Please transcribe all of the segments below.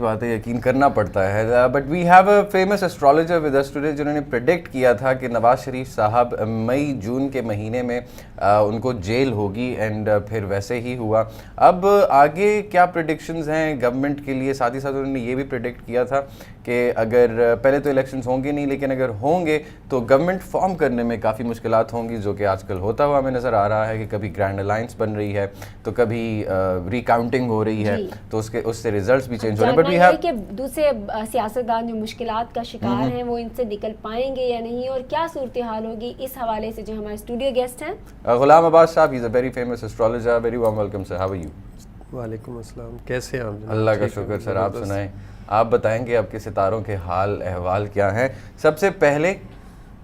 بات ہے، یقین کرنا پڑتا ہے. But we have a famous astrologer with us today جنہوں نے پریڈکٹ کیا تھا کہ نواز شریف صاحب مئی جون کے مہینے میں ان کو جیل ہوگی، اینڈ پھر ویسے ہی ہوا. اب آگے کیا پریڈکشنز ہیں گورنمنٹ کے لیے؟ ساتھ ہی ساتھ انہوں نے یہ بھی پریڈکٹ کیا تھا کہ اگر پہلے تو الیکشنز ہوں گے نہیں، لیکن اگر ہوں گے تو گورنمنٹ فارم کرنے میں کافی مشکلات ہوں گی، جو کہ آج کل ہوتا ہوا ہمیں نظر آ رہا ہے کہ کبھی گرینڈ الائنس بن رہی ہے تو کبھی ریکاؤنٹنگ ہو رہی ہے، تو اس سے ریزلٹس بھی چینج ہو رہے ہیں. یہ کہ دوسرے سیاستدان جو مشکلات کا شکار ہیں وہ ان سے نکل پائیں گے یا نہیں، اور کیا صورتحال ہوگی، اس حوالے سے جو ہمارے اسٹوڈیو گیسٹ ہیں غلام عباس صاحب، he is a very famous astrologer. Very warm welcome sir, how are you? وعلیکم السلام، کیسے ہیں آپ؟ اللہ کا شکر سر، آپ سنائیں، آپ بتائیں کہ آپ کے ستاروں کے حال احوال کیا ہیں؟ سب سے پہلے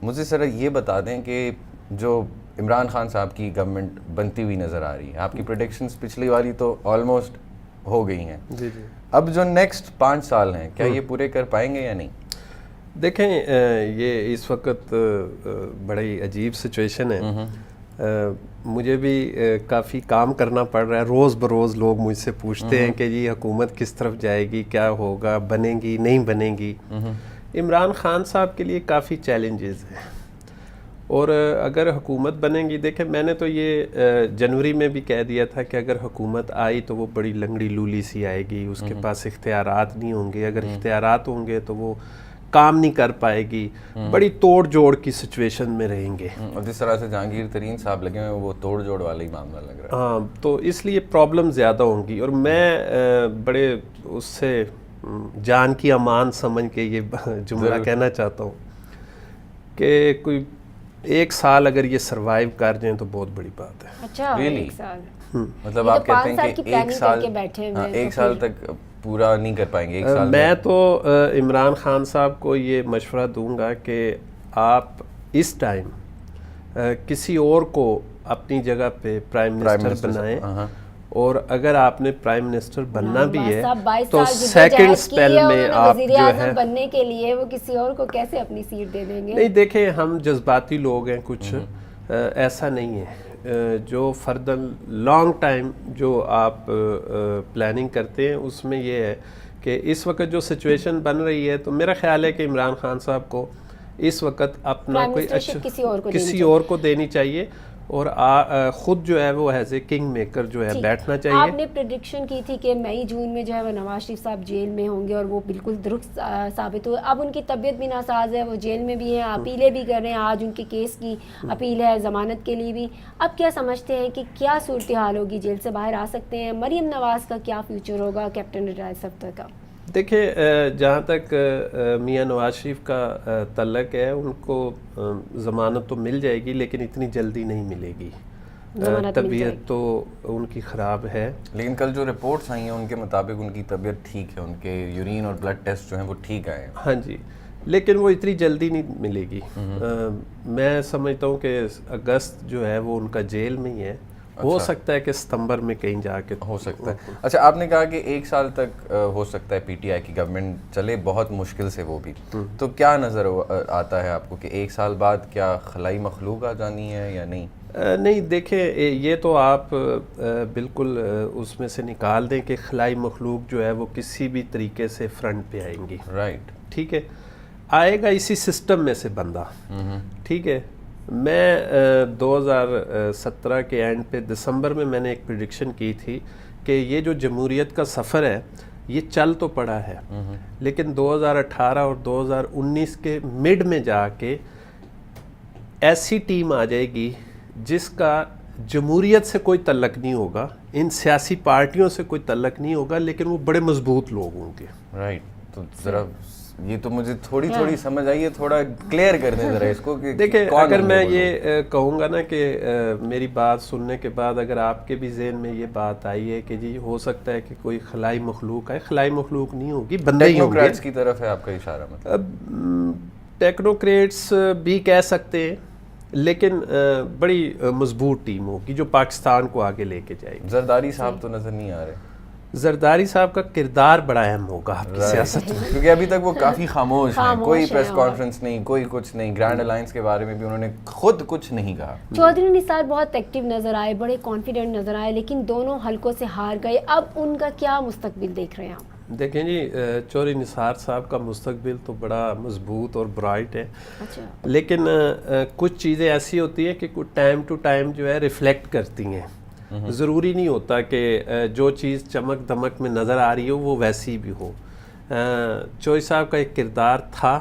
مجھے سر یہ بتا دیں کہ جو عمران خان صاحب کی گورنمنٹ بنتی ہوئی نظر آ رہی ہے، آپ کی پریڈکشنز پچھلی والی تو آلموسٹ ہو گئی ہیں، جی جی، اب جو نیکسٹ 5 سال ہیں کیا یہ پورے کر پائیں گے یا نہیں؟ دیکھیں یہ اس وقت بڑی عجیب سچویشن ہے. مجھے بھی کافی کام کرنا پڑ رہا ہے، روز بروز لوگ مجھ سے پوچھتے ہیں کہ یہ حکومت کس طرف جائے گی، کیا ہوگا، بنے گی نہیں بنے گی. عمران خان صاحب کے لیے کافی چیلنجز ہیں، اور اگر حکومت بنے گی، دیکھیں میں نے تو یہ جنوری میں بھی کہہ دیا تھا کہ اگر حکومت آئی تو وہ بڑی لنگڑی لولی سی آئے گی، اس کے پاس اختیارات نہیں ہوں گے، اگر اختیارات ہوں گے تو وہ کام نہیں کر پائے گی، بڑی توڑ جوڑ کی سچویشن میں رہیں گے. اور جس طرح سے جہانگیر ترین صاحب لگے ہوئے وہ توڑ جوڑ والا ہی معاملہ لگ رہا ہے. ہاں، تو اس لیے پرابلم زیادہ ہوں گی، اور میں بڑے اس سے جان کی امان سمجھ کے یہ جملہ کہنا چاہتا ہوں کہ کوئی 1 سال اگر یہ سروائیو کر جائیں تو بہت بڑی بات ہے. اچھا، 1 سال مطلب آپ کہتے ہیں کہ 1 سال تک پورا نہیں کر پائیں گے؟ 1 سال میں تو عمران خان صاحب کو یہ مشورہ دوں گا کہ آپ اس ٹائم کسی اور کو اپنی جگہ پہ پرائم منسٹر بنائیں، اور اگر آپ نے پرائم منسٹر بننا بھی ہے تو سیکنڈ سپیل میں آپ جو ہے بننے کے لیے وہ کسی اور کو کیسے اپنی سیٹ دے دیں گے؟ نہیں، دیکھیں ہم جذباتی لوگ ہیں کچھ، ایسا نہیں ہے. جو فردن لانگ ٹائم جو آپ پلاننگ کرتے ہیں اس میں یہ ہے کہ اس وقت جو سچویشن بن رہی ہے تو میرا خیال ہے کہ عمران خان صاحب کو اس وقت اپنا کوئی اچھا کسی اور کو دینی چاہیے، اور خود جو ہے وہ ایز اے کنگ میکر جو ہے بیٹھنا چاہیے. آپ نے پریڈکشن کی تھی کہ مئی جون میں جو ہے وہ نواز شریف صاحب جیل میں ہوں گے، اور وہ بالکل درست ثابت ہوئے. اب ان کی طبیعت بھی ناساز ہے، وہ جیل میں بھی ہیں، اپیلیں بھی کر رہے ہیں، آج ان کے کیس کی اپیل ہے ضمانت کے لیے بھی. اب کیا سمجھتے ہیں کہ کیا صورتحال ہوگی، جیل سے باہر آ سکتے ہیں؟ مریم نواز کا کیا فیوچر ہوگا، کیپٹن ریاض صفتر کا؟ دیکھیں جہاں تک میاں نواز شریف کا تعلق ہے، ان کو ضمانت تو مل جائے گی لیکن اتنی جلدی نہیں ملے گی. طبیعت تو ان کی خراب ہے، لیکن کل جو رپورٹس آئی ہیں ان کے مطابق ان کی طبیعت ٹھیک ہے، ان کے یورین اور بلڈ ٹیسٹ جو ہیں وہ ٹھیک آئے ہیں. ہاں جی، لیکن وہ اتنی جلدی نہیں ملے گی. میں سمجھتا ہوں کہ اگست جو ہے وہ ان کا جیل میں ہی ہے. ہو سکتا ہے کہ ستمبر میں کہیں جا کے ہو سکتا ہے. اچھا، آپ نے کہا کہ 1 سال تک ہو سکتا ہے پی ٹی آئی کی گورنمنٹ چلے، بہت مشکل سے وہ بھی، تو کیا نظر آتا ہے آپ کو کہ 1 سال بعد کیا خلائی مخلوق آ جانی ہے یا نہیں؟ نہیں، دیکھیں یہ تو آپ بالکل اس میں سے نکال دیں کہ خلائی مخلوق جو ہے وہ کسی بھی طریقے سے فرنٹ پہ آئیں گی. رائٹ، ٹھیک ہے، آئے گا اسی سسٹم میں سے بندہ. ٹھیک ہے، میں 2017 کے اینڈ پہ دسمبر میں نے ایک پریڈکشن کی تھی کہ یہ جو جمہوریت کا سفر ہے یہ چل تو پڑا ہے، لیکن 2018 اور 2019 کے مڈ میں جا کے ایسی ٹیم آ جائے گی جس کا جمہوریت سے کوئی تعلق نہیں ہوگا، ان سیاسی پارٹیوں سے کوئی تعلق نہیں ہوگا، لیکن وہ بڑے مضبوط لوگ ہوں گے. رائٹ، تو ذرا یہ تو مجھے تھوڑی سمجھ آئی ہے، تھوڑا کلیئر کر دیں ذرا اس کو کہ دیکھیں اگر میں یہ کہوں گا نا کہ میری بات سننے کے بعد اگر آپ کے بھی ذہن میں یہ بات آئی ہے کہ جی ہو سکتا ہے کہ کوئی خلائی مخلوق ہے، خلائی مخلوق نہیں ہوگی، بندے ہی ہوں گے. ٹیکنوکریٹس کی طرف ہے آپ کا اشارہ؟ مطلب ٹیکنوکریٹس بھی کہہ سکتے ہیں، لیکن بڑی مضبوط ٹیم ہوگی جو پاکستان کو آگے لے کے جائے گی. زرداری صاحب تو نظر نہیں آ رہے. زرداری صاحب کا کردار بڑا اہم ہوگا آپ کی سیاست میں، کیونکہ ابھی تک وہ کافی خاموش ہیں، کوئی پریس کانفرنس نہیں، کوئی کچھ نہیں. گرینڈ الائنس کے بارے میں بھی انہوں نے خود کچھ نہیں کہا. چودھری نثار بہت ایکٹیو نظر آئے، بڑے کانفیڈنٹ نظر آئے، لیکن دونوں حلقوں سے ہار گئے. اب ان کا کیا مستقبل دیکھ رہے ہیں آپ؟ دیکھیں جی چودھری نثار صاحب کا مستقبل تو بڑا مضبوط اور برائٹ ہے، اچھا لیکن کچھ چیزیں ایسی ہوتی ہیں کہ کچھ ٹائم ٹو ٹائم جو ہے ریفلیکٹ کرتی ہیں. ضروری نہیں ہوتا کہ جو چیز چمک دمک میں نظر آ رہی ہو وہ ویسی بھی ہو. چودھری صاحب کا ایک کردار تھا،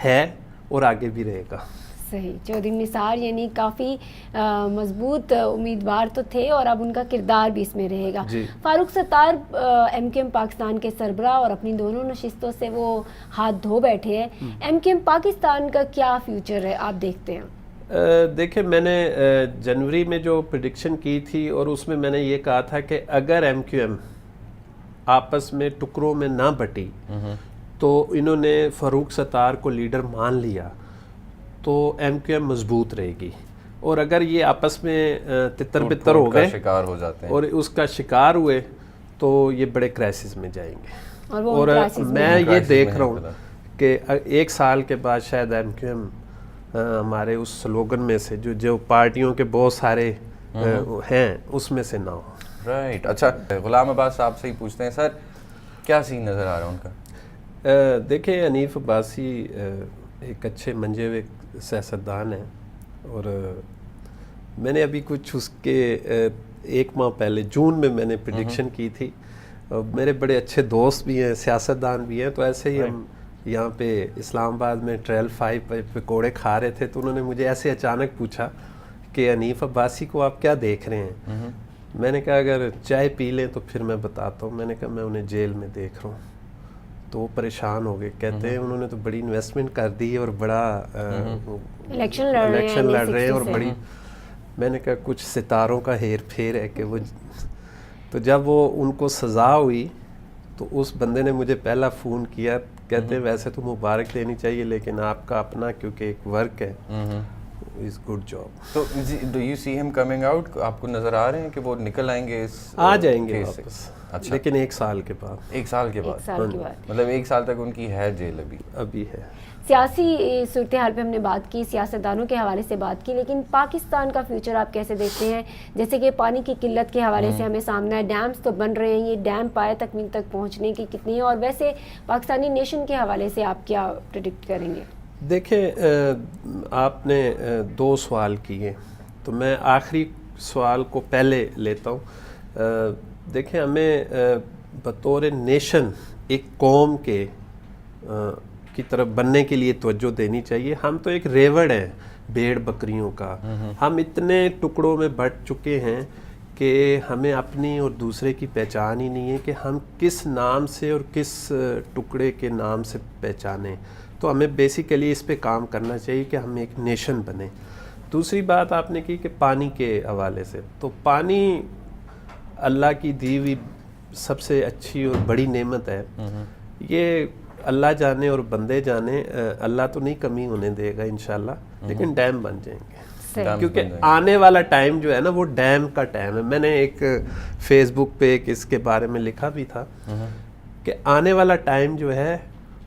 ہے اور آگے بھی رہے گا. صحیح. چودھری نثار یعنی کافی مضبوط امیدوار تو تھے اور اب ان کا کردار بھی اس میں رہے گا. جی. Farooq Sattar M Q M Pakistan کے سربراہ اور اپنی دونوں نشستوں سے وہ ہاتھ دھو بیٹھے ہیں. ایم کیو ایم پاکستان کا کیا فیوچر ہے آپ دیکھتے ہیں؟ دیکھیں میں نے جنوری میں جو پریڈکشن کی تھی اور اس میں میں نے یہ کہا تھا کہ اگر ایم کیو ایم آپس میں ٹکڑوں میں نہ بٹی تو انہوں نے فاروق ستار کو لیڈر مان لیا تو ایم کیو ایم مضبوط رہے گی، اور اگر یہ آپس میں تتر بتر ہو گئے شکار ہو جاتے ہیں اور اس کا شکار ہوئے تو یہ بڑے کرائسس میں جائیں گے. اور میں یہ دیکھ رہا ہوں کہ ایک سال کے بعد شاید ایم کیو ایم ہمارے اس سلوگن میں سے جو پارٹیوں کے بہت سارے ہیں اس میں سے نہ ہو. رائٹ. اچھا غلام عباس صاحب سے ہی پوچھتے ہیں سر کیا سین نظر آ رہا ہے ان کا؟ دیکھیں حنیف عباسی ایک اچھے منجے ہوئے سیاستدان ہیں، اور میں نے ابھی کچھ اس کے ایک ماہ پہلے جون میں نے پریڈکشن کی تھی. میرے بڑے اچھے دوست بھی ہیں، سیاستدان بھی ہیں، تو ایسے ہی ہم یہاں پہ اسلام آباد میں ٹریل 5 پہ پکوڑے کھا رہے تھے تو انہوں نے مجھے ایسے اچانک پوچھا کہ حنیف عباسی کو آپ کیا دیکھ رہے ہیں؟ میں نے کہا اگر چائے پی لیں تو پھر میں بتاتا ہوں. میں نے کہا میں انہیں جیل میں دیکھ رہا ہوں. تو وہ پریشان ہو گئے، کہتے ہیں انہوں نے تو بڑی انویسٹمنٹ کر دی اور بڑا الیکشن لڑ رہے ہیں اور بڑی. میں نے کہا کچھ ستاروں کا ہیر پھیر ہے کہ وہ. تو جب وہ ان کو سزا ہوئی تو اس بندے نے مجھے پہلا فون کیا، کہتے ہیں ویسے تو مبارک دینی چاہیے لیکن آپ کا اپنا کیونکہ ایک ورک ہے، از گڈ جاب. تو ڈو یو سی ہم کمنگ آؤٹ؟ آپ کو نظر آ رہے ہیں کہ وہ نکل آئیں گے؟ آ جائیں گے واپس. اچھا. لیکن ایک سال کے بعد. ایک سال کے بعد مطلب ایک سال تک ان کی ہے جیل ابھی ہے. سیاسی صورتحال پہ ہم نے بات کی، سیاستدانوں کے حوالے سے بات کی، لیکن پاکستان کا فیوچر آپ کیسے دیکھتے ہیں؟ جیسے کہ پانی کی قلت کے حوالے سے ہمیں سامنا ہے، ڈیمز تو بن رہے ہیں، یہ ڈیم پائے تکمیل تک پہنچنے کی کتنی ہے، اور ویسے پاکستانی نیشن کے حوالے سے آپ کیا پریڈکٹ کریں گے؟ دیکھیں آپ نے 2 سوال کیے تو میں آخری سوال کو پہلے لیتا ہوں. دیکھیں ہمیں بطور نیشن ایک قوم کے کی طرف بننے کے لیے توجہ دینی چاہیے. ہم تو ایک ریوڑ ہیں بھیڑ بکریوں کا. ہم اتنے ٹکڑوں میں بٹ چکے ہیں کہ ہمیں اپنی اور دوسرے کی پہچان ہی نہیں ہے کہ ہم کس نام سے اور کس ٹکڑے کے نام سے پہچانیں. تو ہمیں بیسیکلی اس پہ کام کرنا چاہیے کہ ہم ایک نیشن بنیں. دوسری بات آپ نے کی کہ پانی کے حوالے سے، تو پانی اللہ کی دی ہوئی سب سے اچھی اور بڑی نعمت ہے. یہ اللہ جانے اور بندے جانے، اللہ تو نہیں کمی ہونے دے گا انشاءاللہ، لیکن ڈیم بن جائیں گے. کیونکہ آنے والا ٹائم جو ہے نا وہ ڈیم کا ٹائم ہے. میں نے ایک فیس بک پہ ایک اس کے بارے میں لکھا بھی تھا کہ آنے والا ٹائم جو ہے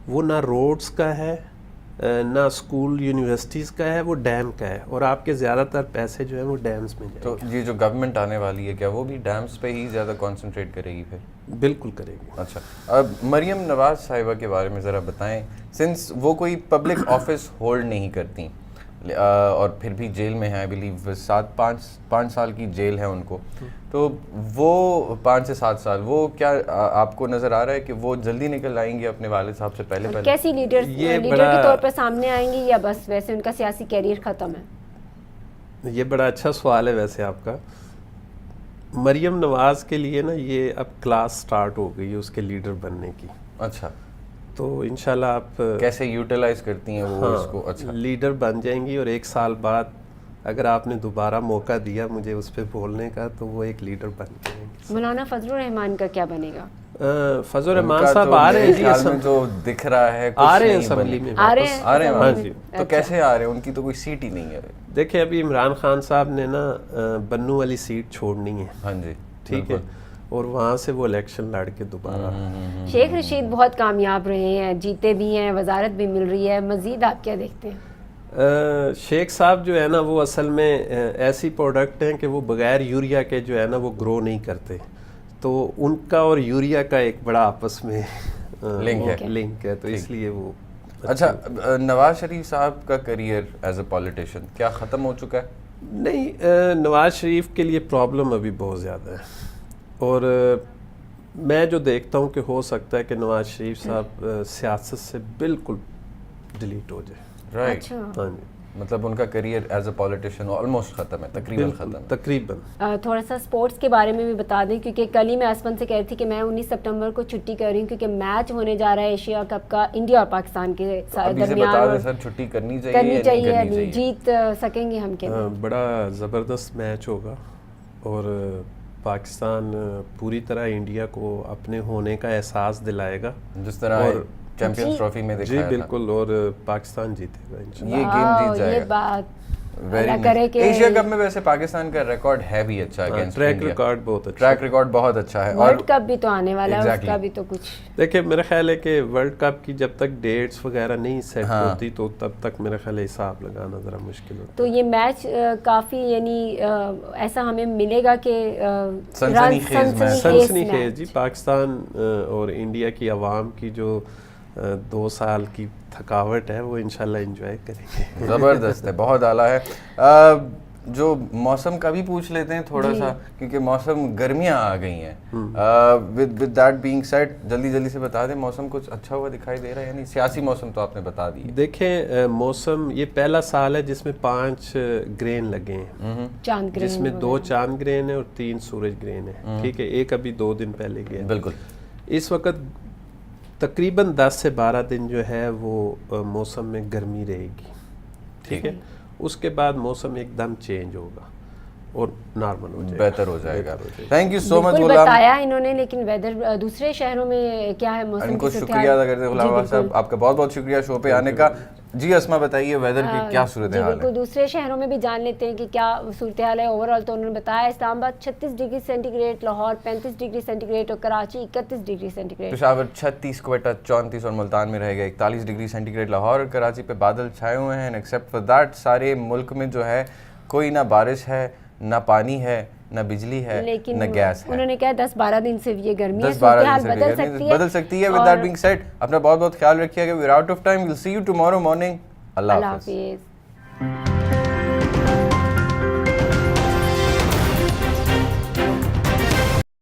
وہ نہ روڈز کا ہے نہ اسکول یونیورسٹیز کا ہے، وہ ڈیم کا ہے، اور آپ کے زیادہ تر پیسے جو ہیں وہ ڈیمز میں جائیں. تو یہ جو گورنمنٹ آنے والی ہے کیا وہ بھی ڈیمز پہ ہی زیادہ کانسنٹریٹ کرے گی پھر؟ بالکل کرے گی. اچھا اب مریم نواز صاحبہ کے بارے میں ذرا بتائیں. سنس وہ کوئی پبلک آفس ہولڈ نہیں کرتی اور پھر بھی جیل میں ہیں، آئی بلیو 5 سال کی جیل ہے ان کو، تو وہ 5 سے 7 سال وہ کیا آپ کو نظر آ رہا ہے کہ وہ جلدی نکل آئیں گے اپنے والد صاحب سے پہلے؟ کیسی لیڈر کے طور پہ سامنے آئیں گی یا بس ویسے ان کا سیاسی کیریئر ختم ہے؟ یہ بڑا اچھا سوال ہے ویسے آپ کا. مریم نواز کے لیے نا یہ اب کلاس سٹارٹ ہو گئی ہے اس کے لیڈر بننے کی. اچھا تو انشاءاللہ آپ کیسے یوٹیلائز کرتی ہیں وہ اس کو؟ اچھا لیڈر بن جائیں گی، اور 1 سال بعد اگر آپ نے دوبارہ موقع دیا مجھے اس پہ بولنے کا تو وہ ایک لیڈر بن جائیں گے. مولانا فضل الرحمان کا کیا بنے گا؟ فضل الرحمان صاحب آ رہے ہیں جی، جو دکھ رہا ہے آ رہے ہیں اسمبلی میں، آ رہے ہیں. ہاں جی. تو کیسے آ رہے ہیں؟ ان کی تو کوئی سیٹ ہی نہیں ہے. دیکھیں ابھی عمران خان صاحب نے نا بنو والی سیٹ چھوڑنی ہے. ہاں جی ٹھیک ہے، اور وہاں سے وہ الیکشن لڑ کے دوبارہ. شیخ رشید بہت کامیاب رہے ہیں، جیتے بھی ہیں، وزارت بھی مل رہی ہے، مزید آپ کیا دیکھتے ہیں؟ شیخ صاحب جو ہے نا وہ اصل میں ایسی پروڈکٹ ہیں کہ وہ بغیر یوریا کے جو ہے نا وہ گرو نہیں کرتے. تو ان کا اور یوریا کا ایک بڑا آپس میں لنک ہے تو اس لیے وہ اچھا نواز شریف صاحب کا کریئر ایز اے پولیٹیشین کیا ختم ہو چکا ہے؟ نہیں، نواز شریف کے لیے پرابلم ابھی بہت زیادہ ہے، اور میں جو دیکھتا ہوں کہ ہو سکتا ہے کہ نواز شریف صاحب سیاست سے بالکل ڈیلیٹ ہو جائے. رائٹ، ہاں جی، مطلب ان کا career as a politician almost ختم ہے، تقریباً ختم ہے. تقریباً. تھوڑا سا سپورٹس کے بارے میں بھی بتا دیں، کیونکہ کل ہی میں اسپن سے کہہ رہی تھی کہ میں 19 سپٹمبر کو چھٹی کر رہی ہوں کیونکہ میچ ہونے جا رہا ہے ایشیا کپ کا انڈیا اور پاکستان کے درمیان. سر چھٹی کرنی چاہیے، جیت سکیں گے ہم کے. بڑا زبردست میچ ہوگا اور پاکستان پوری طرح انڈیا کو اپنے ہونے کا احساس دلائے گا، جس طرح چیمپئنز ٹرافی میں جی بالکل، اور پاکستان جیتے گا انشاءاللہ. یہ گیم جیت جائے گا. یہ بات اللہ کرے کہ ایشیا کپ میں ویسے پاکستان کا ریکارڈ ہے بھی اچھا، ٹریک ریکارڈ بہت اچھا، ٹریک ریکارڈ بہت اچھا ہے. ورلڈ کپ بھی تو آنے والا ہے، اس کا بھی تو کچھ دیکھیں. میرا خیال ہے کہ ورلڈ کپ کی جب تک ڈیٹس وغیرہ نہیں سیٹ ہوتی تو تب تک میرا خیال ہے حساب لگانا ذرا مشکل ہوتا ہے. تو یہ میچ کافی یعنی ایسا ہمیں ملے گا کہ سنسنی خیز جی. پاکستان اور انڈیا کی عوام کی جو 2 سال کی تھکاوٹ ہے وہ انشاءاللہ انجوائے کریں گے. زبردست ہے، بہت اعلیٰ ہے. جو موسم کا بھی پوچھ لیتے ہیں تھوڑا سا، کیونکہ موسم گرمیاں آ گئی ہیں. ود دیٹ بینگ سیڈ جلدی سے بتا دیں موسم کچھ اچھا ہوا دکھائی دے رہا ہے؟ یعنی سیاسی موسم تو آپ نے بتا دی. دیکھیں موسم یہ پہلا سال ہے جس میں 5 گرین لگے ہیں، جس میں 2 چاند گرین ہیں اور 3 سورج گرین ہیں. ٹھیک ہے، ایک ابھی 2 دن پہلے گیا. بالکل. اس وقت تقریباً 10 سے 12 دن جو ہے وہ موسم میں گرمی رہے گی. ٹھیک ہے، اس کے بعد موسم ایک دم چینج ہوگا اور نارمل ہو جائے گا، بہتر ہو جائے گا. تھینک یو سو مچ غلام. بتایا انہوں نے، لیکن ویدر دوسرے شہروں میں کیا ہے موسم؟ ان کو شکریہ ادا کرتے ہیں غلام صاحب، آپ کا بہت بہت شکریہ شو پہ آنے کا. جی اسما بتائیے ویدر کی کیا صورتحال ہے؟ بالکل، دوسرے شہروں میں بھی جان لیتے ہیں کہ کیا صورتحال ہے. اوور آل تو انہوں نے بتایا Islamabad 36 degree centigrade, Lahore 35 degree centigrade اور Karachi 31 degree centigrade. Peshawar 36، Quetta 34 اور ملتان میں رہے گا 41 ڈگری سینٹی گریڈ. لاہور اور کراچی پہ بادل چھائے ہوئے ہیں. ایکسیپٹ فار دیٹ سارے ملک میں جو ہے کوئی نہ بارش ہے، نہ پانی ہے، نہ بجلی ہے، نہ گیس ہے. انہوں نے کہا 10-12 دن سے یہ گرمی ہے، 10-12 دن صورتحال بدل سکتی ہے. ود دیٹ بینگ سیڈ اپنا بہت بہت خیال رکھیے گا. We are out of time. Well see you tomorrow morning. اللہ حافظ.